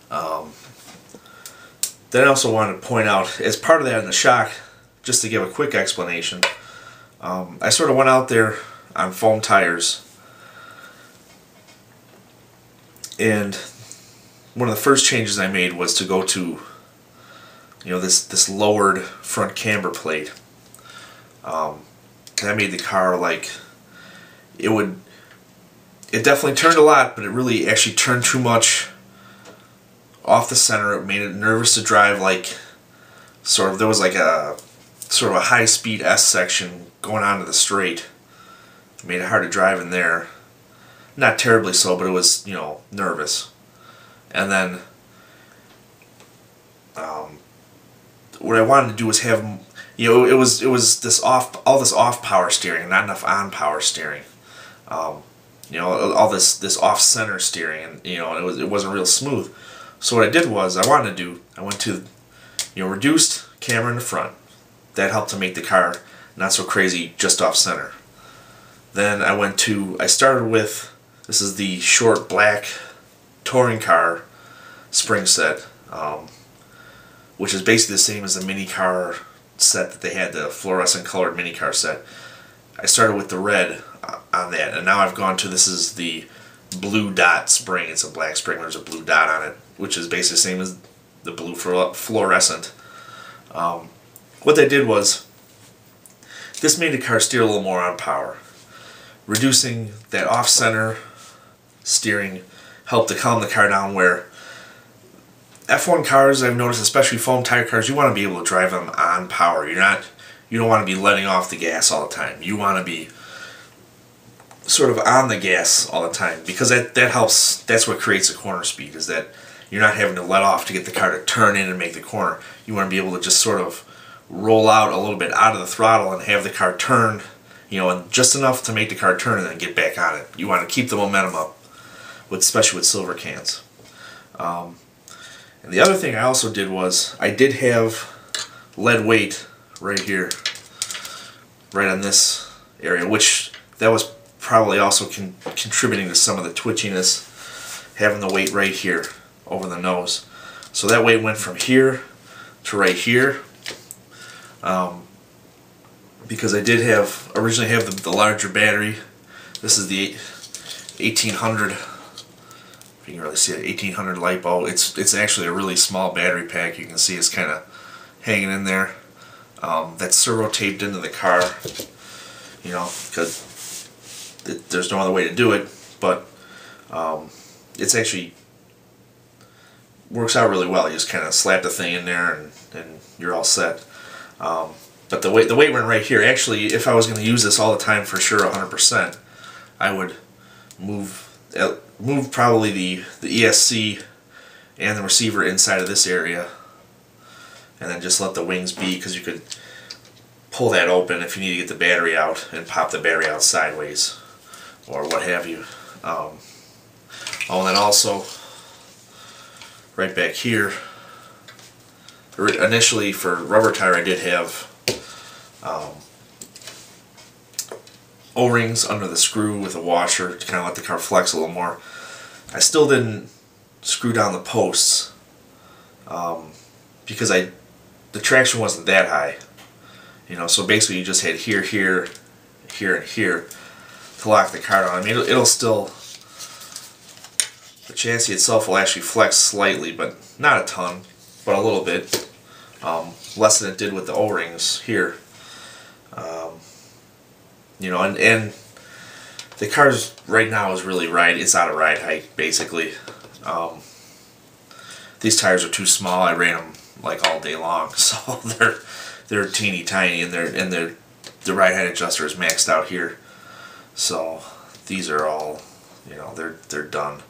Then I also wanted to point out, as part of that in the shock, just to give a quick explanation, I sort of went out there on foam tires, and one of the first changes I made was to go to, this lowered front camber plate. That made the car like, it definitely turned a lot, but it really actually turned too much off the center. It made it nervous to drive, like there was like a sort of a high-speed S section going onto the straight. It made it hard to drive in there. Not terribly so, but it was, nervous. And then what I wanted to do was have, it was all this off power steering, not enough on power steering. All this off center steering, and it wasn't real smooth. So what I did was, I went to reduced camber in the front. That helped to make the car not so crazy just off center. Then I started with, this is the short black touring car spring set, which is basically the same as the mini car set that they had, the fluorescent colored mini car set. I started with the red on that, and now I've gone to, this is the blue dot spring. It's a black spring, there's a blue dot on it, which is basically the same as the blue fluorescent. What they did was, this made the car steer a little more on power. Reducing that off-center steering helped to calm the car down, where F1 cars, I've noticed, especially foam tire cars, you want to be able to drive them on power. You don't want to be letting off the gas all the time. You want to be sort of on the gas all the time, because that helps. That's what creates a corner speed, is that you're not having to let off to get the car to turn in and make the corner. You want to be able to just sort of roll out a little bit out of the throttle and have the car turn, and just enough to make the car turn and then get back on it. You want to keep the momentum up, especially with silver cans. And the other thing I also did was, I did have lead weight right here, right on this area, which that was probably also contributing to some of the twitchiness, having the weight right here over the nose. So that weight went from here to right here, because I did originally have the larger battery. This is the 1800, if you can really see it, 1800 LiPo. It's actually a really small battery pack. You can see it's kind of hanging in there. That's servo taped into the car, because there's no other way to do it, but it's actually works out really well. You just kind of slap the thing in there and you're all set. But the weight went right here. Actually, if I was going to use this all the time for sure, 100%, I would move probably the ESC and the receiver inside of this area, and then just let the wings be, because you could pull that open if you need to get the battery out and pop the battery out sideways or what have you. Oh, and then also right back here, initially for rubber tire, I did have O-rings under the screw with a washer to kind of let the car flex a little more. I still didn't screw down the posts because the traction wasn't that high, so basically you just had here, here, here, and here to lock the car down. I mean, it'll still, the chassis itself will actually flex slightly, but not a ton, but a little bit, less than it did with the O-rings here. And the car's right now is really it's out of ride height, basically. These tires are too small. I ran them like all day long, so they're teeny tiny, and the ride height adjuster is maxed out here. So these are all, they're done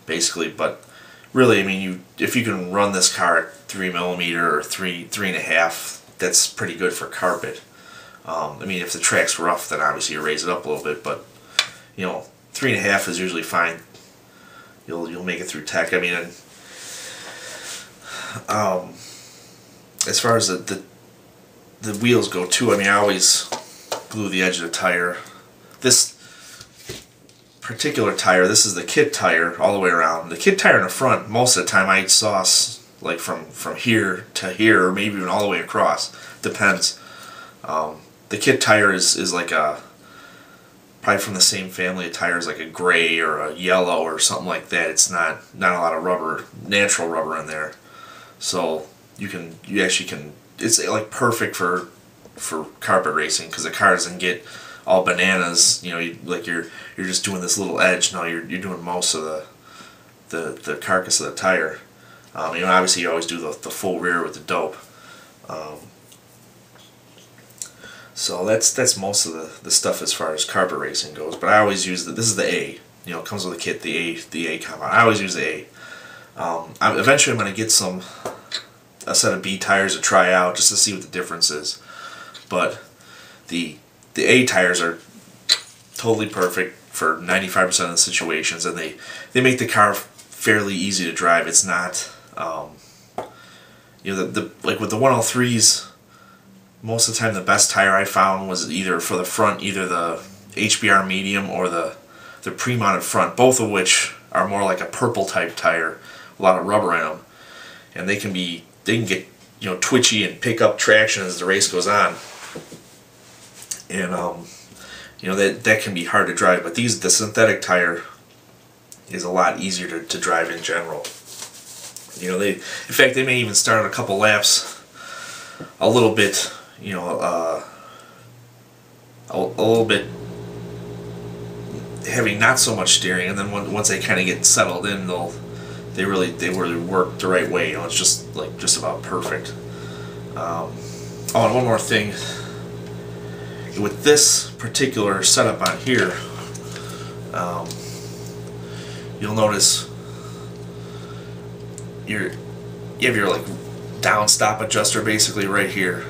basically. But really, I mean, if you can run this car at 3mm or 3.5, that's pretty good for carpet. I mean, if the track's rough, then obviously you raise it up a little bit, but 3.5 is usually fine. You'll make it through tech. I mean, and, as far as the wheels go too, I mean, I always glue the edge of the tire. This particular tire, this is the kit tire all the way around. The kit tire in the front, most of the time I exhaust like from here to here, or maybe even all the way across. Depends. The kit tire is like a, probably from the same family of tires, like a gray or a yellow or something like that. It's not a lot of rubber, natural rubber in there. So you actually can, it's like perfect for carpet racing, because the car doesn't get all bananas. You know, you're just doing this little edge. No, you're doing most of the carcass of the tire. You know, obviously you always do the full rear with the dope. So that's most of the stuff as far as carpet racing goes. But I always use this is the A. You know, it comes with a kit, the A compound. I always use the A. Eventually I'm going to get a set of B tires to try out just to see what the difference is. But the A tires are totally perfect for 95% of the situations, and they make the car fairly easy to drive. It's not, you know, like with the 103s, most of the time the best tire I found was either for the front, either the HBR medium or the pre-mounted front, both of which are more like a purple type tire, a lot of rubber in them, and they can get, you know, twitchy and pick up traction as the race goes on, and you know, that can be hard to drive. But the synthetic tire is a lot easier to drive in general. You know, in fact they may even start a couple laps a little bit, you know, a little bit having not so much steering, and then once they kind of get settled in, they really work the right way. You know, it's just about perfect. Oh, and one more thing. With this particular setup on here, you'll notice you have your like down stop adjuster basically right here.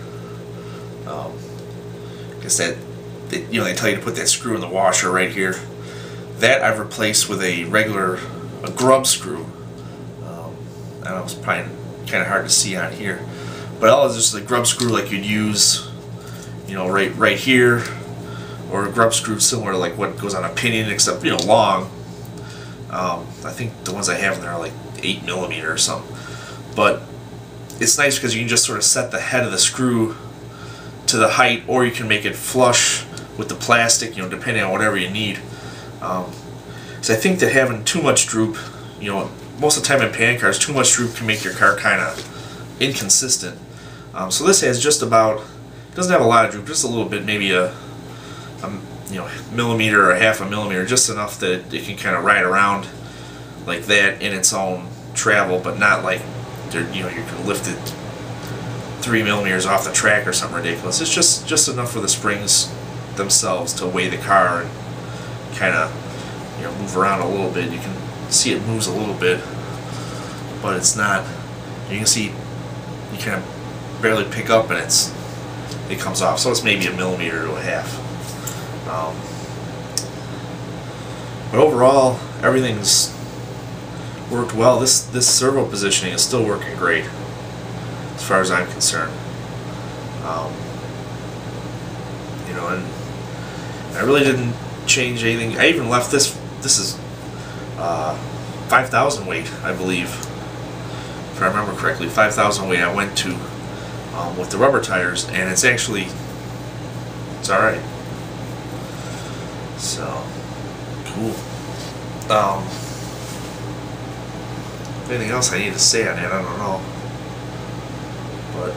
Because you know, they tell you to put that screw in the washer right here. That I've replaced with a grub screw. I know it's probably kind of hard to see on here, but all is just a grub screw like you'd use, you know, right here, or a grub screw similar to like what goes on a pinion, except, you know, long. I think the ones I have in there are like 8mm or something. But it's nice because you can just sort of set the head of the screw to the height, or you can make it flush with the plastic, you know, depending on whatever you need. So I think that having too much droop, you know, most of the time in pan cars, too much droop can make your car kind of inconsistent. So this has just about, it doesn't have a lot of droop, just a little bit, maybe a you know, millimeter or half a millimeter, just enough that it can kind of ride around like that in its own travel, but not like, you know, you can lift it 3mm off the track or something ridiculous. It's just enough for the springs themselves to weigh the car and kind of, you know, move around a little bit. You can see it moves a little bit, but it's not, you can see you kind of barely pick up and it comes off. So it's maybe a millimeter to a half. But overall, everything's worked well. This servo positioning is still working great as far as I'm concerned. You know, and I really didn't change anything. I even left this is 5,000 weight, I believe, if I remember correctly. 5,000 weight I went to with the rubber tires, and it's alright. So cool. Anything else I need to say on it, I don't know. But